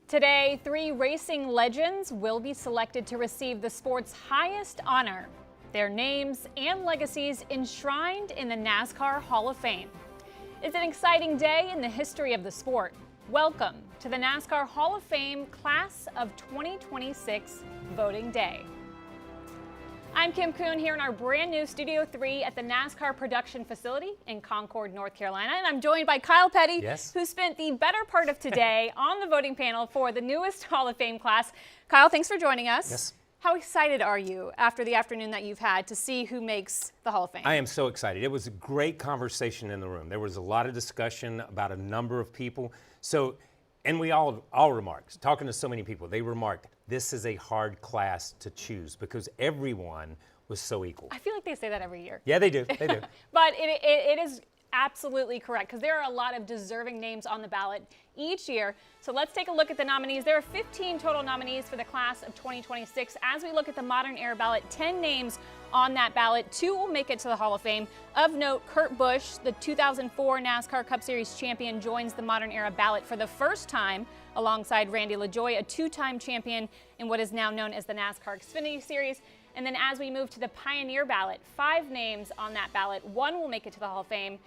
Today, 3 racing legends will be selected to receive the sport's highest honor, their names and legacies enshrined in the NASCAR Hall of Fame. It's an exciting day in the history of the sport. Welcome to the NASCAR Hall of Fame Class of 2026 Voting Day. I'm Kim Kuhn here in our brand new Studio 3 at the NASCAR production facility in Concord, North Carolina. And I'm joined by Kyle Petty, who spent the better part of today on the voting panel for the newest Hall of Fame class. Kyle, thanks for joining us. Yes. How excited are you after the afternoon that you've had to see who makes the Hall of Fame? I am so excited. It was a great conversation in the room. There was a lot of discussion about a number of people. And we all remarked, talking to so many people, they remarked, this is a hard class to choose because everyone was so equal. I feel like they say that every year. Yeah, they do. They do. But it is absolutely correct because there are a lot of deserving names on the ballot each year. So let's take a look at the nominees. There are 15 total nominees for the class of 2026. As we look at the modern era ballot, 10 names on that ballot. 2 will make it to the Hall of Fame. Of note, Kurt Busch, the 2004 NASCAR Cup Series champion, joins the modern era ballot for the first time alongside Randy LaJoie, a 2-time champion in what is now known as the NASCAR Xfinity Series. And then as we move to the Pioneer ballot, 5 names on that ballot. 1 will make it to the Hall of Fame.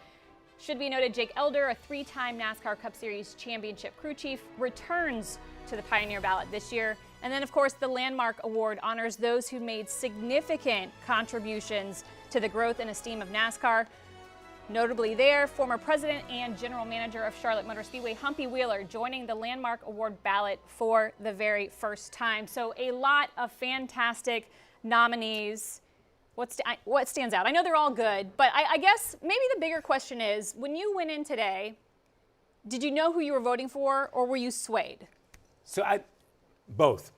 Should be noted, Jake Elder, a 3-time NASCAR Cup Series championship crew chief, returns to the Pioneer ballot this year. And then, of course, the Landmark Award honors those who made significant contributions to the growth and esteem of NASCAR. Notably there, former president and general manager of Charlotte Motor Speedway, Humpy Wheeler, joining the Landmark Award ballot for the very first time. So a lot of fantastic nominees. What stands out? I know they're all good, but I guess maybe the bigger question is, when you went in today, did you know who you were voting for, or were you swayed? So both,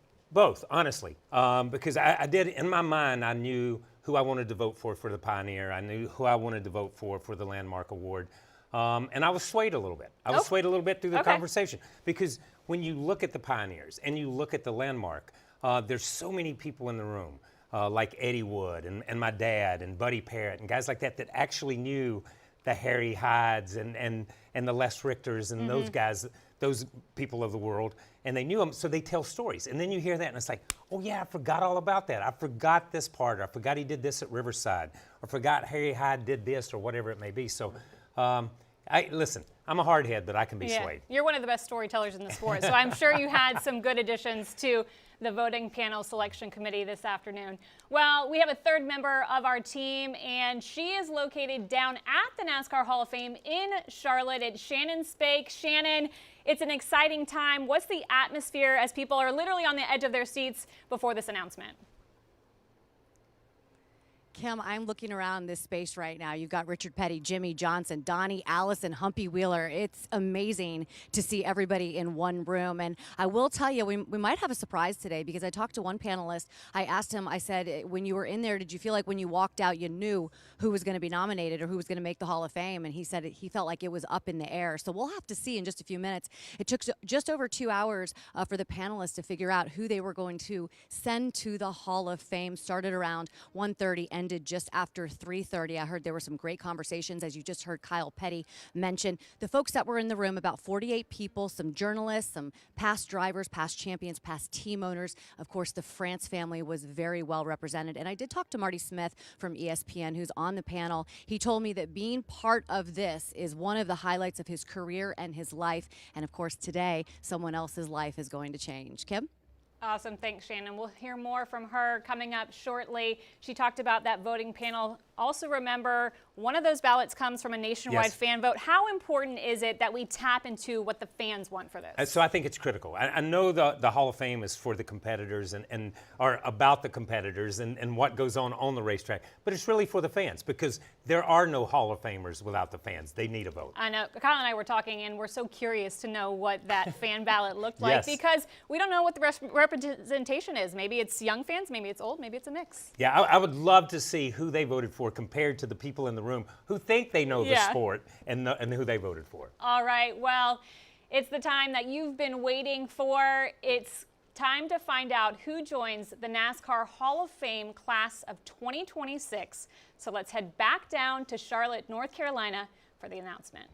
honestly, because I did, in my mind, I knew who I wanted to vote for the Pioneer. I knew who I wanted to vote for the Landmark Award. And I was swayed a little bit. I was swayed a little bit through the conversation, because when you look at the Pioneers and you look at the Landmark, there's so many people in the room. Like Eddie Wood and my dad and Buddy Parrott and guys like that actually knew the Harry Hydes and the Les Richters and those guys, those people of the world, and they knew them, so they tell stories. And then you hear that and it's like, oh yeah, I forgot all about that. I forgot this part. I forgot he did this at Riverside. I forgot Harry Hyde did this, or whatever it may be. So listen, I'm a hardhead, but I can be swayed. You're one of the best storytellers in the sport, so I'm sure you had some good additions to the voting panel selection committee this afternoon. Well, we have a third member of our team, and she is located down at the NASCAR Hall of Fame in Charlotte. It's Shannon Spake. Shannon, it's an exciting time. What's the atmosphere as people are literally on the edge of their seats before this announcement? Kim, I'm looking around this space right now. You've got Richard Petty, Jimmy Johnson, Donnie Allison, Humpy Wheeler. It's amazing to see everybody in one room. And I will tell you, we might have a surprise today, because I talked to one panelist. I asked him, I said, when you were in there, did you feel like when you walked out, you knew who was going to be nominated or who was going to make the Hall of Fame? And he said he felt like it was up in the air. So we'll have to see in just a few minutes. It took just over 2 hours for the panelists to figure out who they were going to send to the Hall of Fame. Started around 1:30, ended just after 3:30. I heard there were some great conversations, as you just heard Kyle Petty mention. The folks that were in the room, about 48 people, some journalists, some past drivers, past champions, past team owners. Of course, the France family was very well represented. And I did talk to Marty Smith from ESPN, who's on the panel. He told me that being part of this is one of the highlights of his career and his life. And of course, today, someone else's life is going to change. Kim? Awesome. Thanks, Shannon. We'll hear more from her coming up shortly. She talked about that voting panel. Also remember, one of those ballots comes from a nationwide fan vote. How important is it that we tap into what the fans want for this? So I think it's critical. I know the Hall of Fame is for the competitors and are about the competitors and what goes on the racetrack, but it's really for the fans, because there are no Hall of Famers without the fans. They need a vote. I know. Kyle and I were talking, and we're so curious to know what that fan ballot looked like, because we don't know what the representation is. Maybe it's young fans, maybe it's old, maybe it's a mix. Yeah, I would love to see who they voted for compared to the people in the room who think they know the sport and who they voted for. All right, well, it's the time that you've been waiting for. It's time to find out who joins the NASCAR Hall of Fame class of 2026. So let's head back down to Charlotte, North Carolina for the announcement.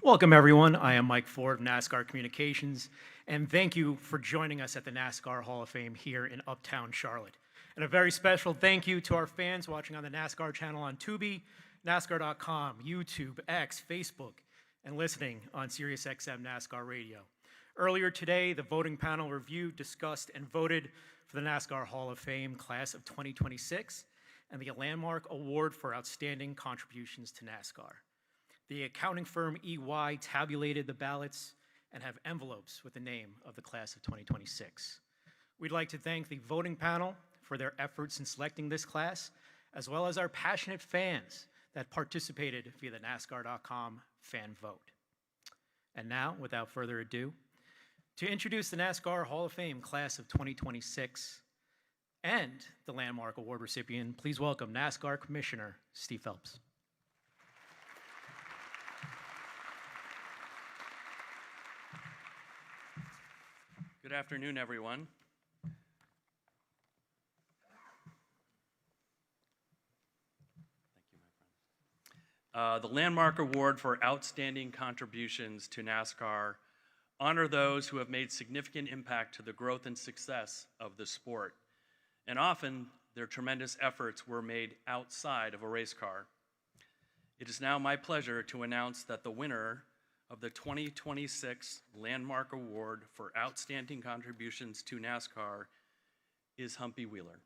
Welcome, everyone. I am Mike Ford of NASCAR Communications, and thank you for joining us at the NASCAR Hall of Fame here in Uptown Charlotte. And a very special thank you to our fans watching on the NASCAR channel on Tubi, NASCAR.com, YouTube, X, Facebook, and listening on SiriusXM NASCAR Radio. Earlier today, the voting panel reviewed, discussed, and voted for the NASCAR Hall of Fame class of 2026 and the Landmark Award for Outstanding Contributions to NASCAR. The accounting firm EY tabulated the ballots and have envelopes with the name of the class of 2026. We'd like to thank the voting panel for their efforts in selecting this class, as well as our passionate fans that participated via the NASCAR.com fan vote. And now, without further ado, to introduce the NASCAR Hall of Fame class of 2026 and the Landmark Award recipient, please welcome NASCAR Commissioner Steve Phelps. Good afternoon, everyone. Thank you, my friend. The Landmark Award for Outstanding Contributions to NASCAR honor those who have made significant impact to the growth and success of the sport, and often their tremendous efforts were made outside of a race car. It is now my pleasure to announce that the winner of the 2026 Landmark Award for Outstanding Contributions to NASCAR is Humpy Wheeler.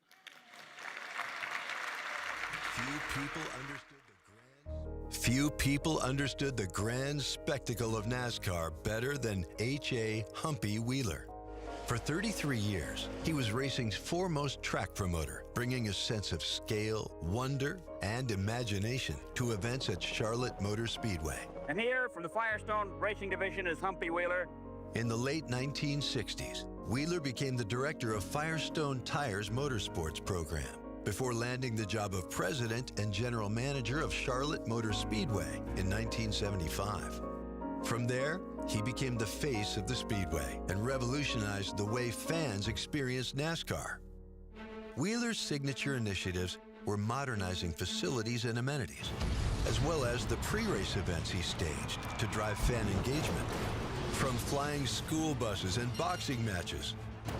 Few people understood the grand spectacle of NASCAR better than H.A. Humpy Wheeler. For 33 years, he was racing's foremost track promoter, bringing a sense of scale, wonder, and imagination to events at Charlotte Motor Speedway. And here from the Firestone Racing Division is Humpy Wheeler. In the late 1960s, Wheeler became the director of Firestone Tire's motorsports program before landing the job of president and general manager of Charlotte Motor Speedway in 1975. From there, he became the face of the Speedway and revolutionized the way fans experienced NASCAR. Wheeler's signature initiatives were modernizing facilities and amenities, as well as the pre-race events he staged to drive fan engagement. From flying school buses and boxing matches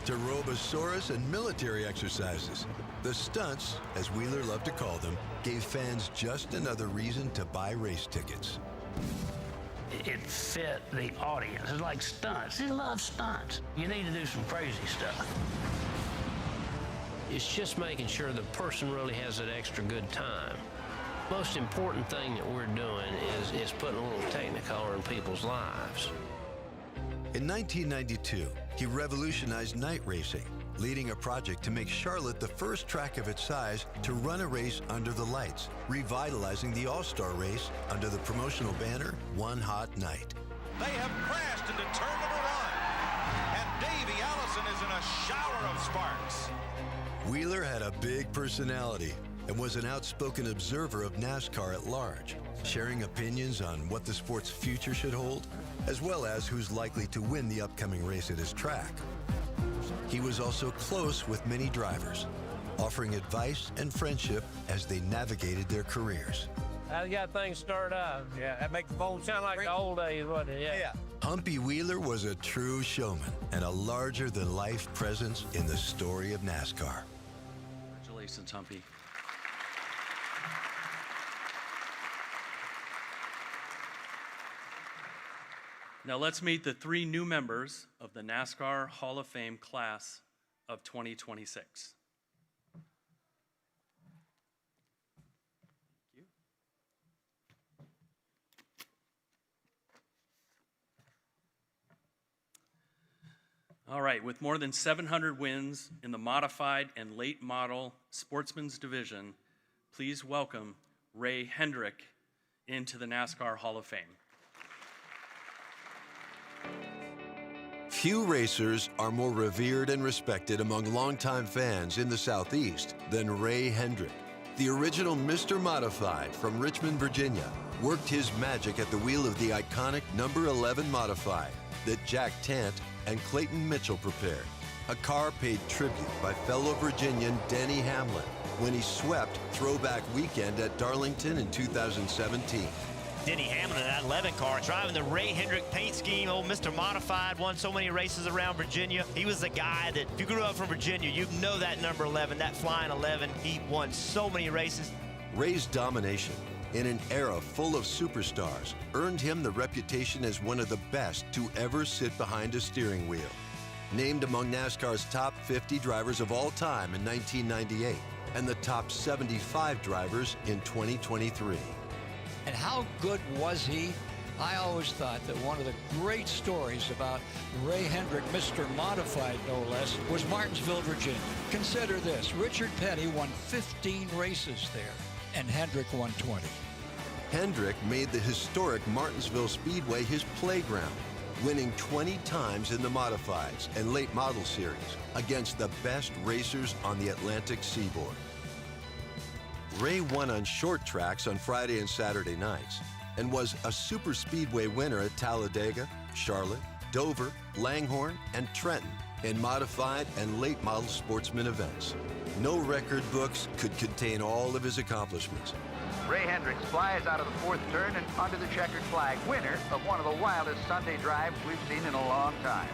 to Robosaurus and military exercises, the stunts, as Wheeler loved to call them, gave fans just another reason to buy race tickets. It fit the audience. It's like stunts. They love stunts. You need to do some crazy stuff. It's just making sure the person really has that extra good time. Most important thing that we're doing is putting a little Technicolor in people's lives. In 1992, he revolutionized night racing, leading a project to make Charlotte the first track of its size to run a race under the lights, revitalizing the All-Star race under the promotional banner, One Hot Night. They have crashed into turn number 1, and Davey Allison is in a shower of sparks. Wheeler had a big personality and was an outspoken observer of NASCAR at large, sharing opinions on what the sport's future should hold, as well as who's likely to win the upcoming race at his track. He was also close with many drivers, offering advice and friendship as they navigated their careers. How you got things started out? Yeah, that makes the phone sound like the old days, wasn't it? Yeah. Humpy Wheeler was a true showman and a larger-than-life presence in the story of NASCAR. Congratulations, Humpy. Now let's meet the 3 new members of the NASCAR Hall of Fame class of 2026. Thank you. All right, with more than 700 wins in the modified and late model sportsman's division, please welcome Ray Hendrick into the NASCAR Hall of Fame. Few racers are more revered and respected among longtime fans in the Southeast than Ray Hendrick. The original Mr. Modified from Richmond, Virginia, worked his magic at the wheel of the iconic number 11 Modified that Jack Tant and Clayton Mitchell prepared. A car paid tribute by fellow Virginian Denny Hamlin when he swept Throwback Weekend at Darlington in 2017. Denny Hamlin in that 11 car, driving the Ray Hendrick paint scheme. Old Mr. Modified, won so many races around Virginia. He was the guy that, if you grew up from Virginia, you know that number 11, that flying 11. He won so many races. Ray's domination in an era full of superstars earned him the reputation as one of the best to ever sit behind a steering wheel. Named among NASCAR's top 50 drivers of all time in 1998 and the top 75 drivers in 2023. And how good was he? I always thought that one of the great stories about Ray Hendrick, Mr. Modified no less, was Martinsville, Virginia. Consider this, Richard Petty won 15 races there, and Hendrick won 20. Hendrick made the historic Martinsville Speedway his playground, winning 20 times in the Modifieds and Late Model Series against the best racers on the Atlantic seaboard. Ray won on short tracks on Friday and Saturday nights and was a super speedway winner at Talladega, Charlotte, Dover, Langhorne, and Trenton in modified and late model sportsman events. No record books could contain all of his accomplishments. Ray Hendrick flies out of the fourth turn and onto the checkered flag, winner of one of the wildest Sunday drives we've seen in a long time.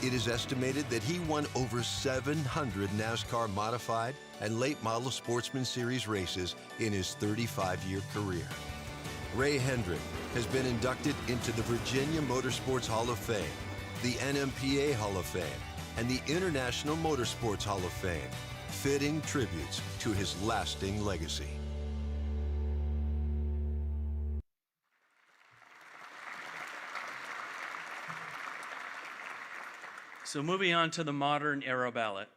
It is estimated that he won over 700 NASCAR modified and late model sportsman series races in his 35-year career. Ray Hendrick has been inducted into the Virginia Motorsports Hall of Fame, the NMPA Hall of Fame, and the International Motorsports Hall of Fame, fitting tributes to his lasting legacy. So moving on to the modern era ballot.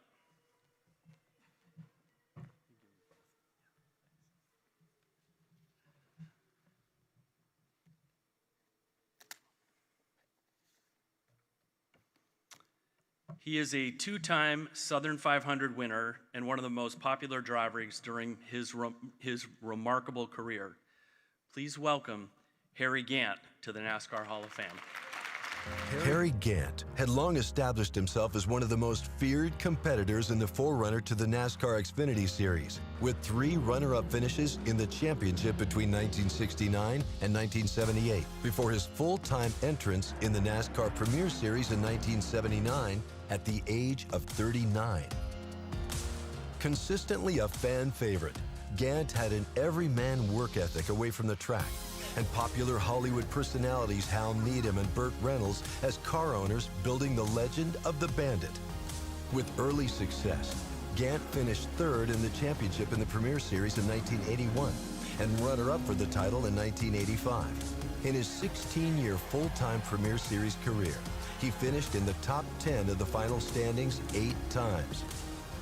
He is a two-time Southern 500 winner and one of the most popular drivers during his remarkable career. Please welcome Harry Gant to the NASCAR Hall of Fame. Harry Gant had long established himself as one of the most feared competitors in the forerunner to the NASCAR Xfinity Series, with 3 runner-up finishes in the championship between 1969 and 1978, before his full-time entrance in the NASCAR Premier Series in 1979 at the age of 39. Consistently a fan favorite, Gant had an everyman work ethic away from the track, and popular Hollywood personalities Hal Needham and Burt Reynolds as car owners building the legend of the Bandit. With early success, Gant finished 3rd in the championship in the Premier Series in 1981 and runner-up for the title in 1985. In his 16-year full-time Premier Series career, he finished in the top 10 of the final standings 8 times.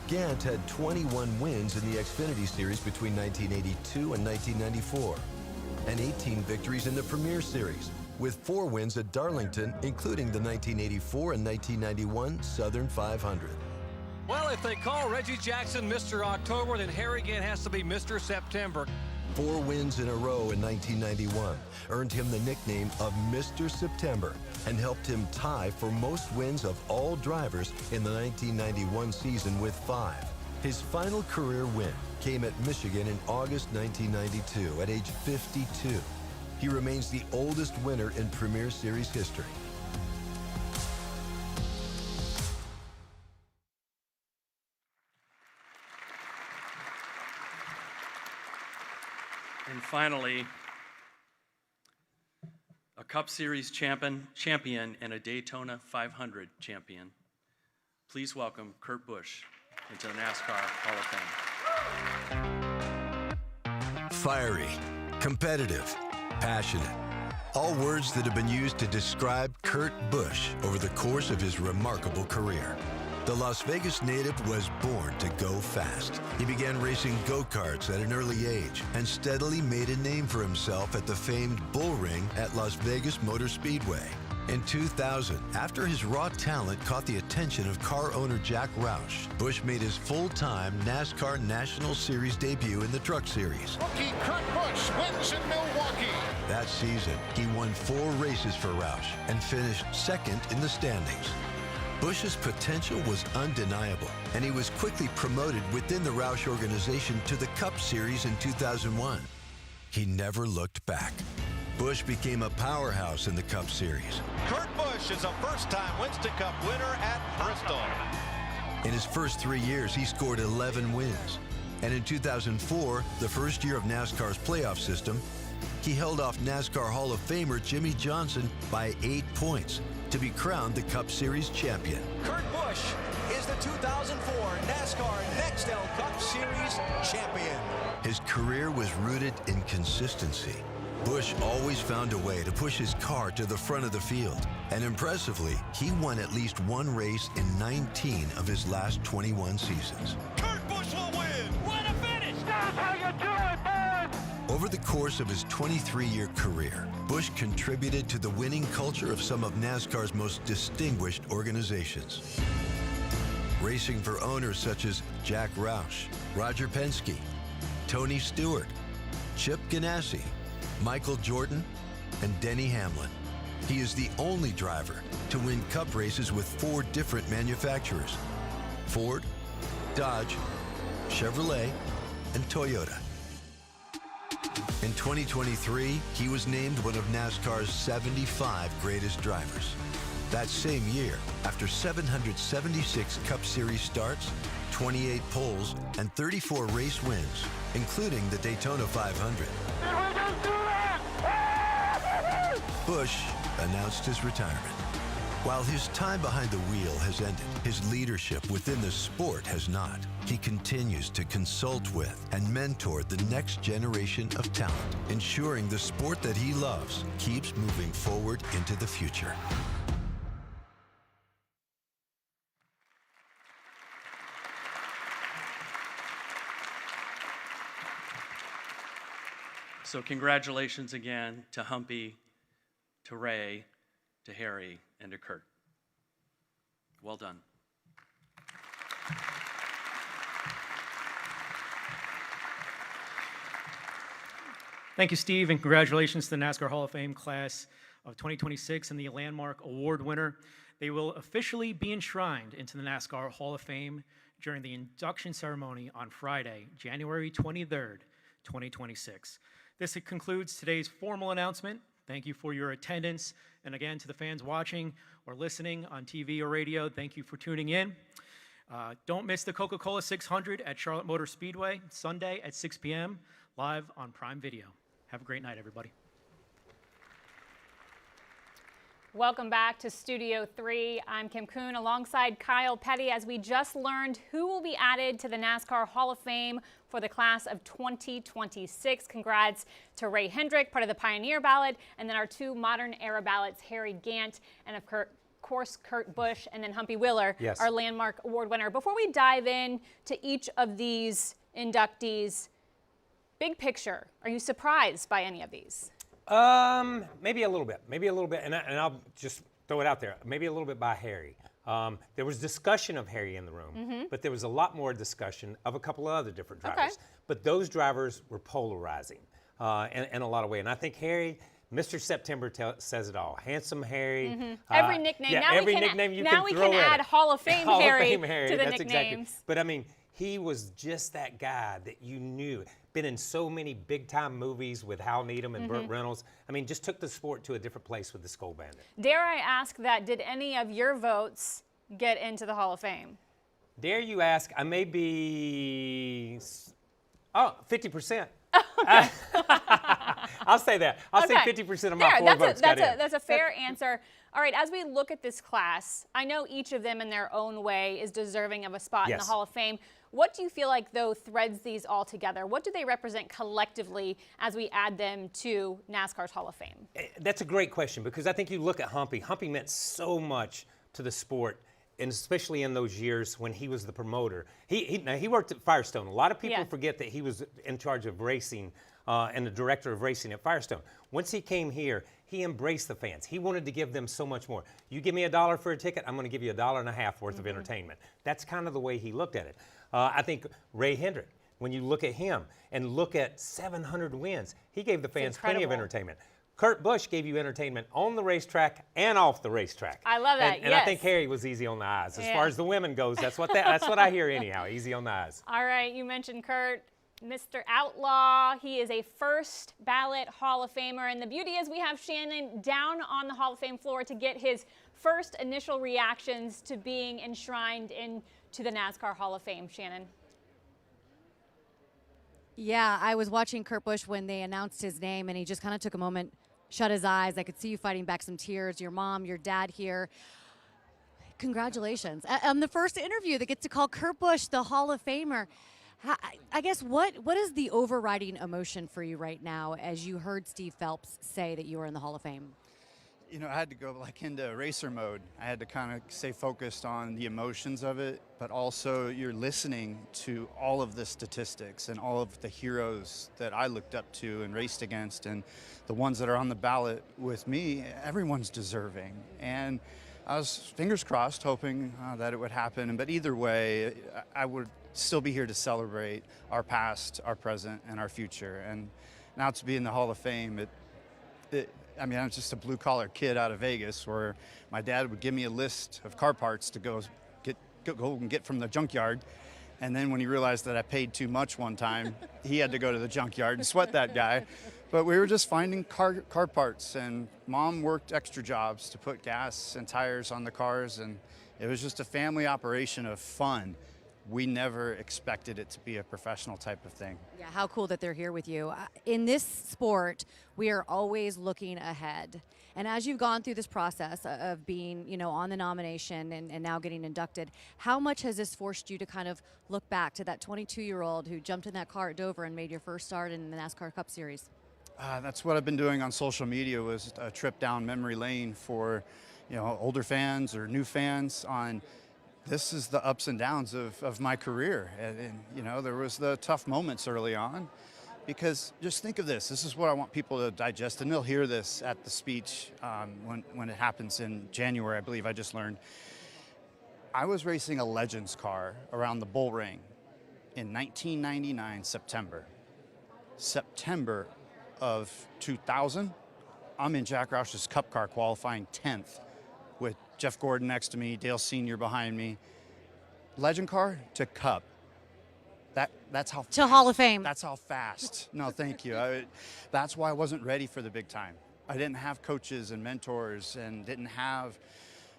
Gant had 21 wins in the Xfinity Series between 1982 and 1994. And 18 victories in the Premier Series, with 4 wins at Darlington, including the 1984 and 1991 Southern 500. Well, if they call Reggie Jackson Mr. October, then Harry Gant has to be Mr. September. 4 wins in a row in 1991 earned him the nickname of Mr. September and helped him tie for most wins of all drivers in the 1991 season with 5. His final career win came at Michigan in August 1992 at age 52. He remains the oldest winner in Premier Series history. And finally, a Cup Series champion and a Daytona 500 champion. Please welcome Kurt Busch into the NASCAR Hall of Fame. Fiery, competitive, passionate. All words that have been used to describe Kurt Busch over the course of his remarkable career. The Las Vegas native was born to go fast. He began racing go-karts at an early age and steadily made a name for himself at the famed Bull Ring at Las Vegas Motor Speedway. In 2000, after his raw talent caught the attention of car owner Jack Roush, Busch made his full-time NASCAR National Series debut in the Truck Series. Rookie Kurt Busch wins in Milwaukee. That season, he won 4 races for Roush and finished 2nd in the standings. Busch's potential was undeniable, and he was quickly promoted within the Roush organization to the Cup Series in 2001. he never looked back. Busch became a powerhouse in the Cup Series. Kurt Busch is a first-time Winston Cup winner at Bristol. In his first 3 years, he scored 11 wins. And in 2004, the first year of NASCAR's playoff system, he held off NASCAR Hall of Famer Jimmie Johnson by 8 points to be crowned the Cup Series champion. Kurt Busch is the 2004 NASCAR Nextel Cup Series champion. His career was rooted in consistency. Busch always found a way to push his car to the front of the field. And impressively, he won at least one race in 19 of his last 21 seasons. Kurt Busch will win. What a finish! That's how you do it, man! Over the course of his 23-year career, Busch contributed to the winning culture of some of NASCAR's most distinguished organizations. Racing for owners such as Jack Roush, Roger Penske, Tony Stewart, Chip Ganassi, Michael Jordan, and Denny Hamlin. He is the only driver to win Cup races with 4 different manufacturers: Ford, Dodge, Chevrolet, and Toyota. In 2023, he was named one of NASCAR's 75 greatest drivers. That same year, after 776 Cup Series starts, 28 poles, and 34 race wins, including the Daytona 500, Busch announced his retirement. While his time behind the wheel has ended, his leadership within the sport has not. He continues to consult with and mentor the next generation of talent, ensuring the sport that he loves keeps moving forward into the future. So congratulations again to Humpy, to Ray, to Harry, and to Kurt. Well done. Thank you, Steve, and congratulations to the NASCAR Hall of Fame class of 2026 and the Landmark Award winner. They will officially be enshrined into the NASCAR Hall of Fame during the induction ceremony on Friday, January 23rd, 2026. This concludes today's formal announcement. Thank you for your attendance. And again, to the fans watching or listening on TV or radio, thank you for tuning in. Don't miss the Coca-Cola 600 at Charlotte Motor Speedway, Sunday at 6 p.m., live on Prime Video. Have a great night, everybody. Welcome back to Studio 3. I'm Kim Kuhn alongside Kyle Petty as we just learned who will be added to the NASCAR Hall of Fame for the class of 2026. Congrats to Ray Hendrick, part of the Pioneer ballot, and then our 2 modern era ballots, Harry Gant and of course Kurt Busch, and then Humpy Wheeler, yes, our Landmark Award winner. Before we dive in to each of these inductees, big picture, are you surprised by any of these? Maybe a little bit, and I'll just throw it out there. Maybe a little bit by Harry. There was discussion of Harry in the room, but there was a lot more discussion of a couple of other different drivers. Okay. But those drivers were polarizing in a lot of ways. And I think Harry, Mr. September says it all. Handsome Harry. Every nickname. Yeah, now every we can nickname you now can we throw can at add it. Hall of Fame Hall Harry of Fame Harry, to the that's nicknames. Exactly. But I mean, he was just that guy that you knew. Been in so many big-time movies with Hal Needham and Burt Reynolds. I mean, just took the sport to a different place with the Skull Bandit. Dare I ask that, did any of your votes get into the Hall of Fame? Dare you ask, I may be, 50%. I'll say that. I'll say 50% of my 4 votes got in. That's a fair answer. All right, as we look at this class, I know each of them in their own way is deserving of a spot in the Hall of Fame. What do you feel like, though, threads these all together? What do they represent collectively as we add them to NASCAR's Hall of Fame? That's a great question, because I think you look at Humpy. Humpy meant so much to the sport, and especially in those years when he was the promoter. He worked at Firestone. A lot of people forget that he was in charge of racing and the director of racing at Firestone. Once he came here, he embraced the fans. He wanted to give them so much more. You give me $1 for a ticket, I'm going to give you $1.50 worth of entertainment. That's kind of the way he looked at it. I think Ray Hendrick, when you look at him and look at 700 wins, he gave the fans plenty of entertainment. Kurt Busch gave you entertainment on the racetrack and off the racetrack. I love that. And I think Harry was easy on the eyes. As far as the women goes, that's what I hear anyhow. Easy on the eyes. All right, you mentioned Kurt. Mr. Outlaw. He is a first ballot Hall of Famer. And the beauty is we have Shannon down on the Hall of Fame floor to get his first initial reactions to being enshrined into the NASCAR Hall of Fame. Shannon. Yeah, I was watching Kurt Busch when they announced his name, and he just kind of took a moment, shut his eyes. I could see you fighting back some tears. Your mom, your dad here. Congratulations. On the first interview that gets to call Kurt Busch the Hall of Famer. I guess what is the overriding emotion for you right now as you heard Steve Phelps say that you were in the Hall of Fame? You know, I had to go like into racer mode. I had to kind of stay focused on the emotions of it, but also you're listening to all of the statistics and all of the heroes that I looked up to and raced against, and the ones that are on the ballot with me. Everyone's deserving, and I was fingers crossed hoping that it would happen. But either way, I would still be here to celebrate our past, our present, and our future. And now to be in the Hall of Fame, I mean, I'm just a blue-collar kid out of Vegas where my dad would give me a list of car parts to go and get from the junkyard. And then when he realized that I paid too much one time, he had to go to the junkyard and sweat that guy. But we were just finding car parts, and Mom worked extra jobs to put gas and tires on the cars, and it was just a family operation of fun. We never expected it to be a professional type of thing. Yeah, how cool that they're here with you. In this sport, we are always looking ahead. And as you've gone through this process of being, you know, on the nomination and now getting inducted, how much has this forced you to kind of look back to that 22-year-old who jumped in that car at Dover and made your first start in the NASCAR Cup Series? That's what I've been doing on social media, was a trip down memory lane for, you know, older fans or new fans on this is the ups and downs of my career. And, you know, there was the tough moments early on, because just think of this. This is what I want people to digest, and they'll hear this at the speech when it happens in January, I believe I just learned. I was racing a Legends car around the Bull Ring in 1999, September of 2000, I'm in Jack Roush's Cup car qualifying 10th with Jeff Gordon next to me, Dale Sr. behind me. Legend car to Cup. That's how to Hall of Fame. That's how fast. No, thank you. That's why I wasn't ready for the big time. I didn't have coaches and mentors, and didn't have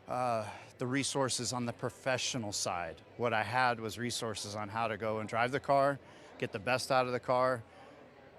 the resources on the professional side. What I had was resources on how to go and drive the car, get the best out of the car,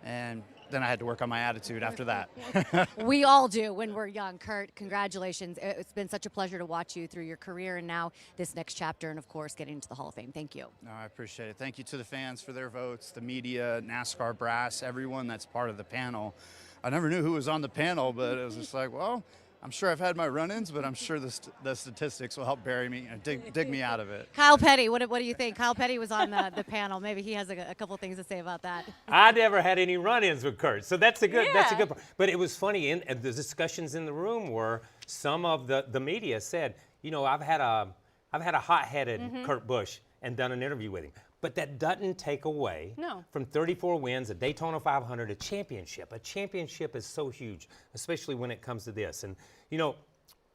and then I had to work on my attitude after that. We all do when we're young. Kurt, congratulations. It's been such a pleasure to watch you through your career and now this next chapter, and of course getting into the Hall of Fame. Thank you. No, I appreciate it. Thank you to the fans for their votes, the media, NASCAR brass, everyone that's part of the panel. I never knew who was on the panel, but it was just like, well, I'm sure I've had my run-ins, but I'm sure the statistics will help bury me and dig me out of it. Kyle Petty, what do you think? Kyle Petty was on the panel. Maybe he has a couple things to say about that. I never had any run-ins with Kurt, so that's a good part. But it was funny, and the discussions in the room were some of the media said, you know, I've had a hot-headed Kurt Busch and done an interview with him. But that doesn't take away from 34 wins, a Daytona 500, a championship. A championship is so huge, especially when it comes to this. And, you know,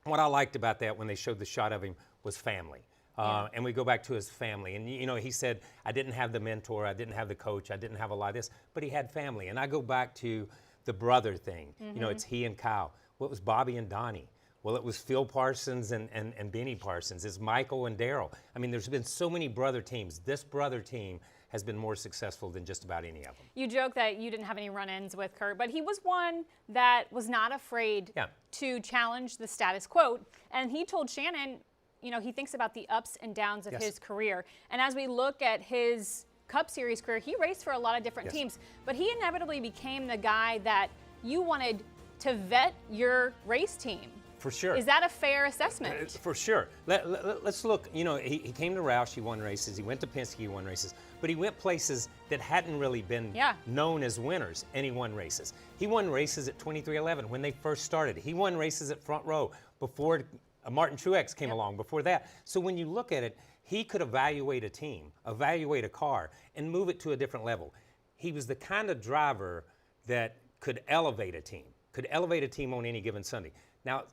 what I liked about that when they showed the shot of him was family. And we go back to his family. And, you know, he said, I didn't have the mentor, I didn't have the coach, I didn't have a lot of this, but he had family. And I go back to the brother thing. You know, it's he and Kyle. Well, it was Bobby and Donnie. Well, it was Phil Parsons and Benny Parsons. It's Michael and Daryl. I mean, there's been so many brother teams. This brother team has been more successful than just about any of them. You joke that you didn't have any run-ins with Kurt, but he was one that was not afraid to challenge the status quo. And he told Shannon, you know, he thinks about the ups and downs of his career. And as we look at his Cup Series career, he raced for a lot of different teams, but he inevitably became the guy that you wanted to vet your race team. For sure. Is that a fair assessment? For sure. Let's look. You know, he came to Roush, he won races. He went to Penske, he won races. But he went places that hadn't really been known as winners, and he won races. He won races at 2311 when they first started. He won races at Front Row before Martin Truex came along, before that. So when you look at it, he could evaluate a team, evaluate a car, and move it to a different level. He was the kind of driver that could elevate a team on any given Sunday. Now,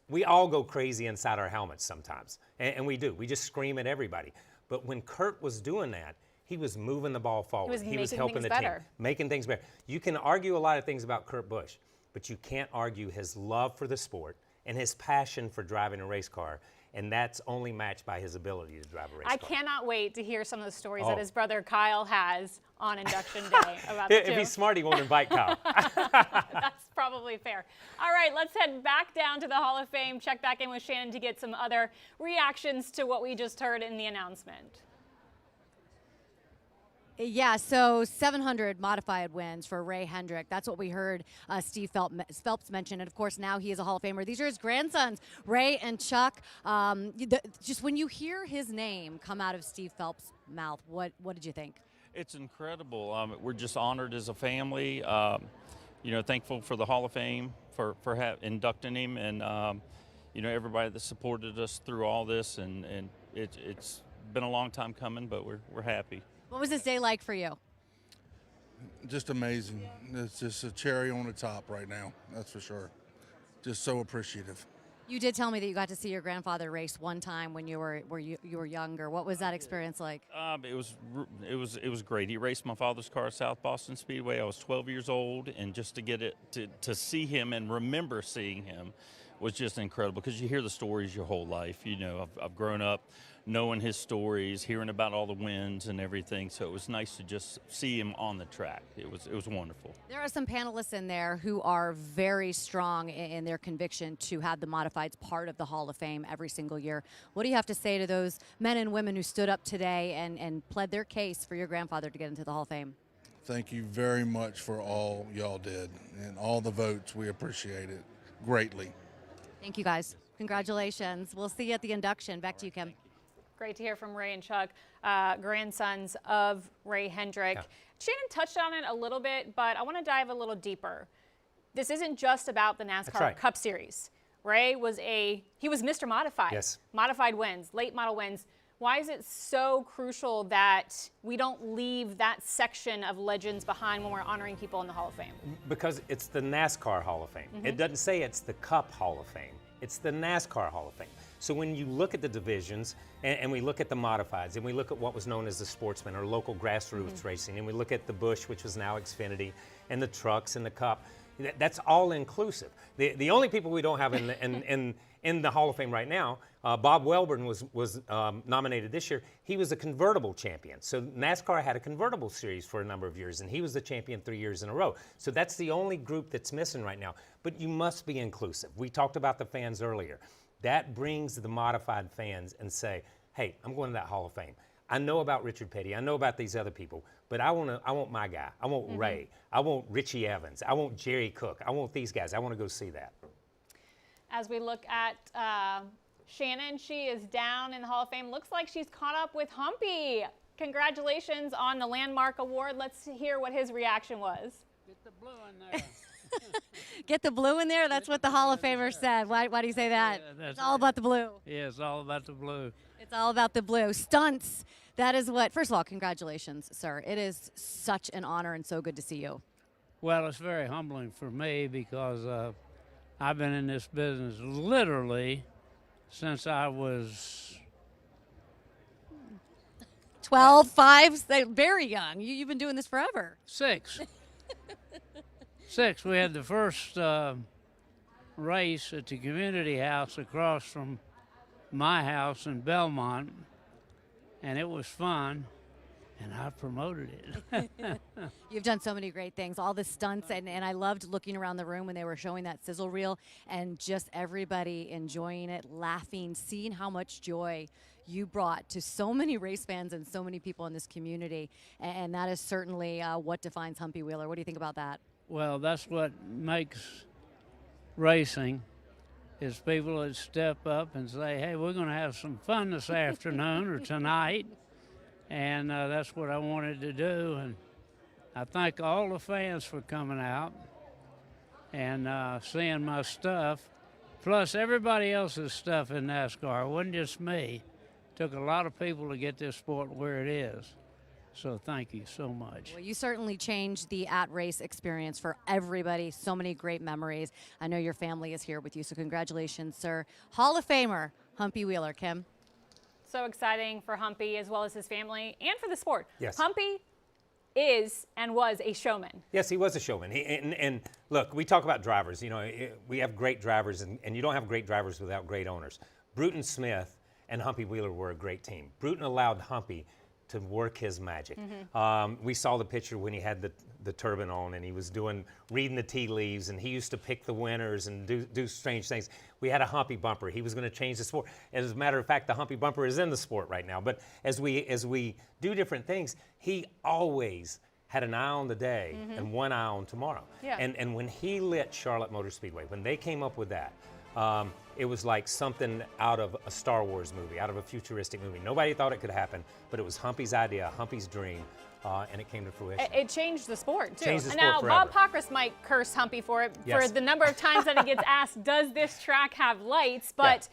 we all go crazy inside our helmets sometimes, and we do. We just scream at everybody. But when Kurt was doing that, He was moving the ball forward. He was helping things the better. team, making things better. You can argue a lot of things about Kurt Busch, but you can't argue his love for the sport and his passion for driving a race car. And that's only matched by his ability to drive a race car. I cannot wait to hear some of the stories Oh. that his brother Kyle has on induction day about the If two. he's smart, he won't invite Kyle. That's probably fair. All right, let's head back down to the Hall of Fame, check back in with Shannon to get some other reactions to what we just heard in the announcement. Yeah, so 700 modified wins for Ray Hendrick. That's what we heard Steve Phelps mention. And, of course, now he is a Hall of Famer. These are his grandsons, Ray and Chuck. Just when you hear his name come out of Steve Phelps' mouth, what did you think? It's incredible. We're just honored as a family. Thankful for the Hall of Fame for inducting him, and everybody that supported us through all this. And it's been a long time coming, but we're happy. What was this day like for you? Just amazing. It's just a cherry on the top right now, that's for sure. Just so appreciative. You did tell me that you got to see your grandfather race one time when you were younger. What was that experience like? It was great. He raced my father's car at South Boston Speedway. I was 12 years old, and just to get it to see him and remember seeing him was just incredible, because you hear the stories your whole life. I've grown up knowing his stories, hearing about all the wins and everything. So it was nice to just see him on the track. It was wonderful. There There are some panelists in there who are very strong in their conviction to have the modifieds part of the Hall of Fame every single year. What do you have to say to those men and women who stood up today and pled their case for your grandfather to get into the Hall of Fame? Thank you very much for all y'all did and all the votes. We appreciate it greatly. Thank you, guys. Congratulations. We'll see you at the induction. Back to you, Kim. Great to hear from Ray and Chuck, grandsons of Ray Hendrick. Yeah. Shannon touched on it a little bit, but I want to dive a little deeper. This isn't just about the NASCAR right. Cup Series. Ray was Mr. Modified. Yes. Modified wins, late model wins. Why is it so crucial that we don't leave that section of legends behind when we're honoring people in the Hall of Fame? Because it's the NASCAR Hall of Fame. It doesn't say it's the Cup Hall of Fame. It's the NASCAR Hall of Fame. So when you look at the divisions, and we look at the modifieds, and we look at what was known as the sportsman or local grassroots racing, and we look at the Busch, which was now Xfinity, and the trucks and the Cup, that's all inclusive. The only people we don't have in the Hall of Fame right now, Bob Welborn was nominated this year. He was a convertible champion. So NASCAR had a convertible series for a number of years, and he was the champion 3 years in a row. So that's the only group that's missing right now. But you must be inclusive. We talked about the fans earlier. That brings the modified fans and say, hey, I'm going to that Hall of Fame. I know about Richard Petty. I know about these other people, but I want my guy. I want Ray. I want Richie Evans. I want Jerry Cook. I want these guys. I want to go see that. As we look at Shannon, she is down in the Hall of Fame. Looks like she's caught up with Humpy. Congratulations on the Landmark Award. Let's hear what his reaction was. Get the blue in there. Get the blue in there? That's what the Hall of Famer said. Why do you say that? Yeah, It's all about the blue. Yeah, it's all about the blue. It's all about the blue. Stunts. That is what, first of all, congratulations, sir. It is such an honor and so good to see you. Well, it's very humbling for me because I've been in this business literally since I was 12, 5, very young. You've been doing this forever. 6. 6. We had the first race at the community house across from my house in Belmont, and it was fun, and I promoted it. You've done so many great things, all the stunts, and I loved looking around the room when they were showing that sizzle reel and just everybody enjoying it, laughing, seeing how much joy you brought to so many race fans and so many people in this community, and that is certainly what defines Humpy Wheeler. What do you think about that? Well, that's what makes racing, is people that step up and say, hey, we're going to have some fun this afternoon or tonight. And that's what I wanted to do. And I thank all the fans for coming out and seeing my stuff, plus everybody else's stuff in NASCAR. It wasn't just me. It took a lot of people to get this sport where it is. So thank you so much. Well, you certainly changed the at-race experience for everybody. So many great memories. I know your family is here with you, so congratulations, sir. Hall of Famer, Humpy Wheeler. Kim? So exciting for Humpy as well as his family and for the sport. Yes. Humpy is and was a showman. Yes, he was a showman. And look, we talk about drivers. You know, we have great drivers, and you don't have great drivers without great owners. Bruton Smith and Humpy Wheeler were a great team. Bruton allowed Humpy to work his magic. We saw the picture when he had the turban on and he was reading the tea leaves, and he used to pick the winners and do strange things. We had a Humpy bumper. He was going to change the sport. As a matter of fact, the Humpy bumper is in the sport right now. But as we do different things, he always had an eye on the day and one eye on tomorrow. Yeah. And when he lit Charlotte Motor Speedway, when they came up with that, it was like something out of a Star Wars movie, out of a futuristic movie. Nobody thought it could happen, but it was Humpy's idea, Humpy's dream, and it came to fruition. It changed the sport, too. Changed the and sport now, forever. Bob Pockris might curse Humpy for it, Yes. for the number of times that he gets asked, does this track have lights? But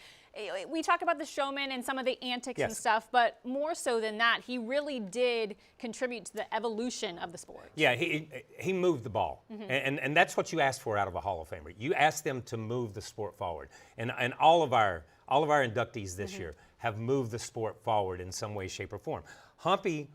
we talk about the showman and some of the antics and Yes. stuff, but more so than that, he really did contribute to the evolution of the sport. Yeah, he moved the ball, and that's what you asked for out of a Hall of Famer. You asked them to move the sport forward, and all of our inductees this year have moved the sport forward in some way, shape, or form. Humpy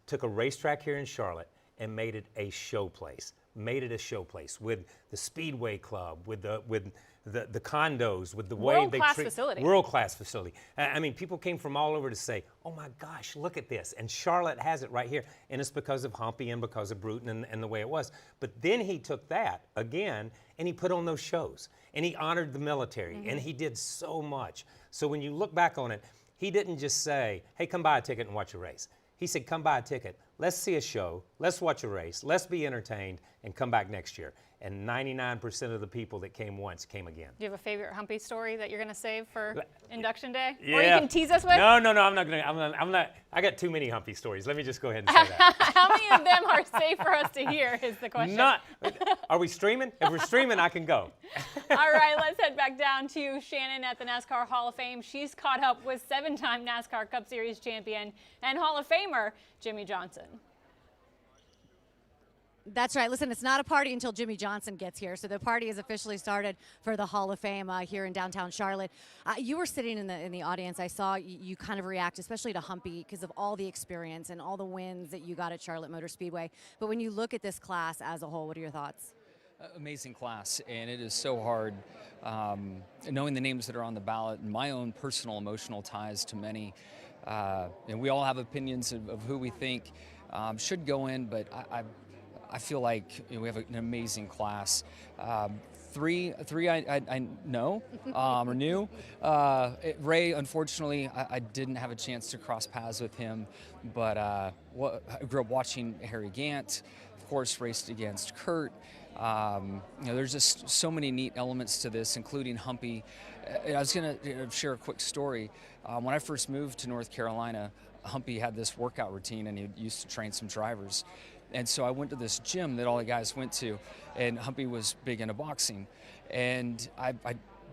took a racetrack here in Charlotte and made it a show place. Made it a show place with the Speedway Club, with the condos, with the way they World-class treat facility. world-class facility. I mean, people came from all over to say, "Oh my gosh, look at this!" And Charlotte has it right here, and it's because of Humpy and because of Bruton and the way it was. But then he took that again and he put on those shows, and he honored the military, and he did so much. So when you look back on it, he didn't just say, "Hey, come buy a ticket and watch a race." He said, "Come buy a ticket. Let's see a show. Let's watch a race. Let's be entertained, and come back next year." And 99% of the people that came once came again. Do you have a favorite Humpy story that you're going to save for induction day? Yeah. Or you can tease us with? No, I'm not gonna. I'm not. I got too many Humpy stories. Let me just go ahead and say that. How many of them are safe for us to hear is the question. Are we streaming? If we're streaming, I can go. All right, let's head back down to Shannon at the NASCAR Hall of Fame. She's caught up with 7-time NASCAR Cup Series champion and Hall of Famer Jimmie Johnson. That's right. Listen, it's not a party until Jimmie Johnson gets here. So the party has officially started for the Hall of Fame here in downtown Charlotte. You were sitting in the audience. I saw you kind of react, especially to Humpy, because of all the experience and all the wins that you got at Charlotte Motor Speedway. But when you look at this class as a whole, what are your thoughts? Amazing class, and it is so hard knowing the names that are on the ballot and my own personal emotional ties to many. And we all have opinions of who we think should go in, but I feel like we have an amazing class. Three I know or knew. Ray, unfortunately, I didn't have a chance to cross paths with him, but I grew up watching Harry Gant, of course, raced against Kurt. There's just so many neat elements to this, including Humpy. I was going to share a quick story. When I first moved to North Carolina, Humpy had this workout routine, and he used to train some drivers. And so I went to this gym that all the guys went to, and Humpy was big into boxing. And I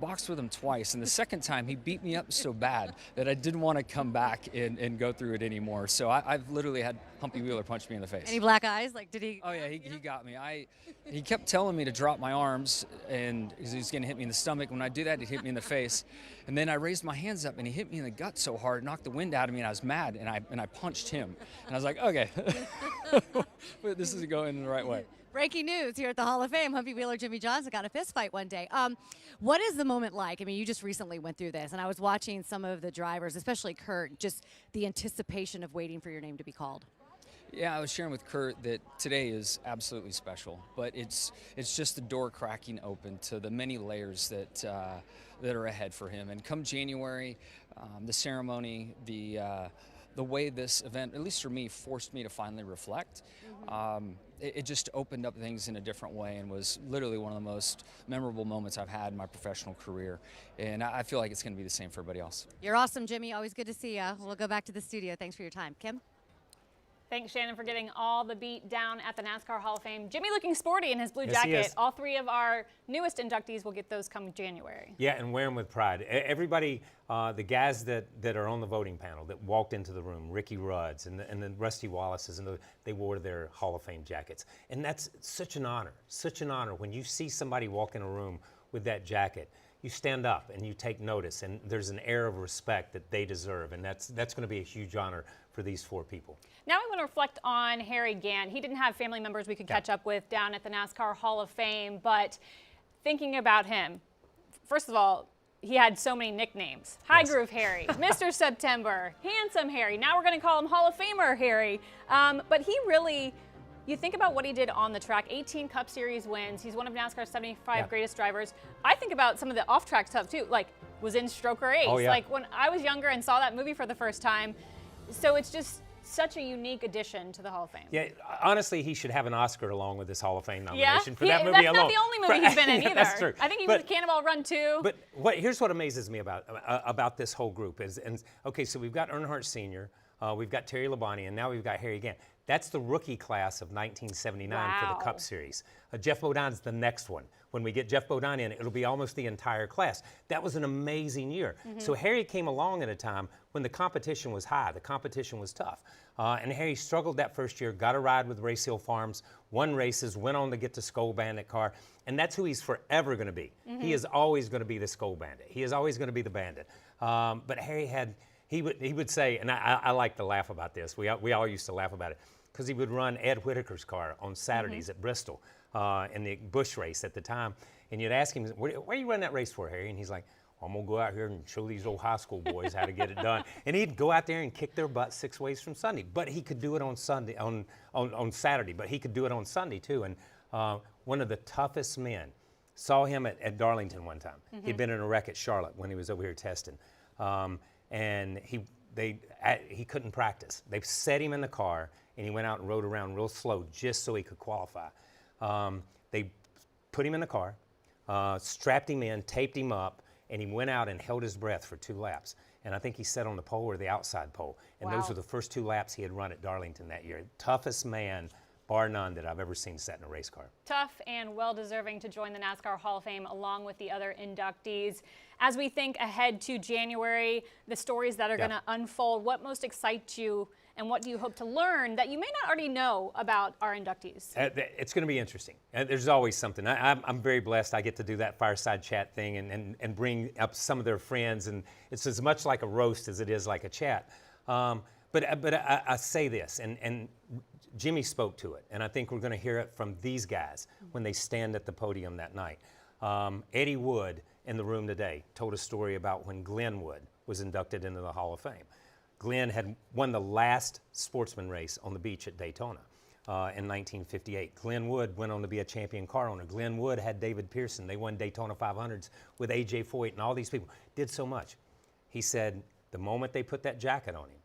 boxed with him twice, and the second time he beat me up so bad that I didn't want to come back and go through it anymore. So I've literally had Humpy Wheeler punch me in the face. Any black eyes? Like, did he? Oh yeah, he got me. He kept telling me to drop my arms, and he was going to hit me in the stomach. When I do that, he'd hit me in the face. And then I raised my hands up, and he hit me in the gut so hard, knocked the wind out of me, and I was mad, and I punched him. And I was like, okay, this isn't going in the right way. Breaking news here at the Hall of Fame. Humpy Wheeler, Jimmie Johnson got a fist fight one day. What is the moment like? I mean, you just recently went through this, and I was watching some of the drivers, especially Kurt, just the anticipation of waiting for your name to be called. Yeah, I was sharing with Kurt that today is absolutely special, but it's just the door cracking open to the many layers that are ahead for him. And come January, the ceremony, the way this event, at least for me, forced me to finally reflect. It just opened up things in a different way and was literally one of the most memorable moments I've had in my professional career. And I feel like it's going to be the same for everybody else. You're awesome, Jimmie. Always good to see you. We'll go back to the studio. Thanks for your time. Kim? Thanks, Shannon, for getting all the beat down at the NASCAR Hall of Fame. Jimmie looking sporty in his blue Yes, he jacket. is. All three of our newest inductees will get those come January. Yeah, and wear them with pride. Everybody, the guys that are on the voting panel that walked into the room, Ricky Rudds and the Rusty Wallaces, and they wore their Hall of Fame jackets. And that's such an honor when you see somebody walk in a room with that jacket. you stand up and you take notice, and there's an air of respect that they deserve, and that's going to be a huge honor for these 4 people. Now we want to reflect on Harry Gant. He didn't have family members we could catch up with down at the NASCAR Hall of Fame, but thinking about him, first of all, he had so many nicknames. High Groove Harry, Mr. September, Handsome Harry. Now we're going to call him Hall of Famer Harry. But he really, you think about what he did on the track, 18 Cup Series wins. He's one of NASCAR's 75 greatest drivers. I think about some of the off-track stuff too, like was in Stroker Ace. Like when I was younger and saw that movie for the first time. So it's just such a unique addition to the Hall of Fame. Yeah, honestly, he should have an Oscar along with this Hall of Fame nomination for that movie that's alone. That's not the only movie he's been in either. That's true. I think he was in Cannonball Run too. But here's what amazes me about this whole group is, okay, so we've got Earnhardt Sr., we've got Terry Labonte, and now we've got Harry Gant. That's the rookie class of 1979 for the Cup Series. Jeff Bodine's the next one. When we get Jeff Bodine in, it'll be almost the entire class. That was an amazing year. So Harry came along at a time when the competition was high, the competition was tough. And Harry struggled that first year, got a ride with Race Hill Farms, won races, went on to get the Skull Bandit car, and that's who he's forever going to be. He is always going to be the Skull Bandit. He is always going to be the Bandit. But Harry had, he would say, and I like to laugh about this, we all used to laugh about it, because he would run Ed Whitaker's car on Saturdays at Bristol in the Busch race at the time. And you'd ask him, where are you running that race for, Harry? And he's like, I'm going to go out here and show these old high school boys how to get it done. And he'd go out there and kick their butt 6 ways from Sunday. But he could do it on Sunday, on Saturday, but he could do it on Sunday too. And one of the toughest men, saw him at Darlington one time. He'd been in a wreck at Charlotte when he was over here testing. And he couldn't practice. They set him in the car, and he went out and rode around real slow just so he could qualify. They put him in the car, strapped him in, taped him up, and he went out and held his breath for 2 laps. And I think he sat on the pole or the outside pole. And those were the first 2 laps he had run at Darlington that year. Toughest man, bar none, that I've ever seen sat in a race car. Tough and well-deserving to join the NASCAR Hall of Fame along with the other inductees. As we think ahead to January, the stories that are going to unfold, what most excites you and what do you hope to learn that you may not already know about our inductees? It's going to be interesting. There's always something. I'm very blessed. I get to do that fireside chat thing and bring up some of their friends, and it's as much like a roast as it is like a chat. But I say this, and Jimmy spoke to it, and I think we're going to hear it from these guys when they stand at the podium that night. Eddie Wood in the room today told a story about when Glenn Wood was inducted into the Hall of Fame. Glenn had won the last sportsman race on the beach at Daytona in 1958. Glenn Wood went on to be a champion car owner. Glenn Wood had David Pearson. They won Daytona 500s with A.J. Foyt and all these people. Did so much. He said the moment they put that jacket on him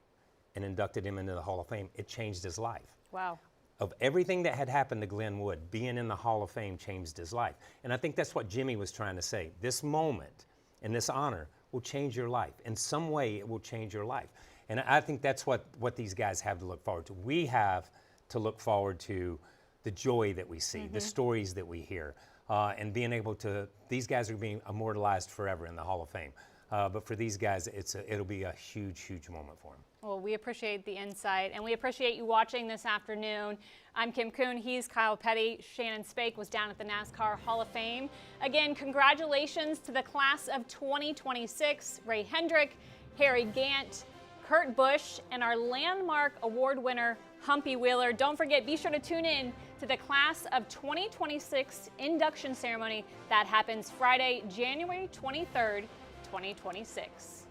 and inducted him into the Hall of Fame, it changed his life. Wow. Of everything that had happened to Glenn Wood, being in the Hall of Fame changed his life. And I think that's what Jimmy was trying to say. This moment and this honor will change your life. In some way, it will change your life. And I think that's what these guys have to look forward to. We have to look forward to the joy that we see, the stories that we hear, and being able to, these guys are being immortalized forever in the Hall of Fame. But for these guys, it'll be a huge, huge moment for them. Well, we appreciate the insight, and we appreciate you watching this afternoon. I'm Kim Kuhn. He's Kyle Petty. Shannon Spake was down at the NASCAR Hall of Fame. Again, congratulations to the class of 2026, Ray Hendrick, Harry Gant, Kurt Busch, and our landmark award winner, Humpy Wheeler. Don't forget, be sure to tune in to the class of 2026 induction ceremony that happens Friday, January 23rd, 2026.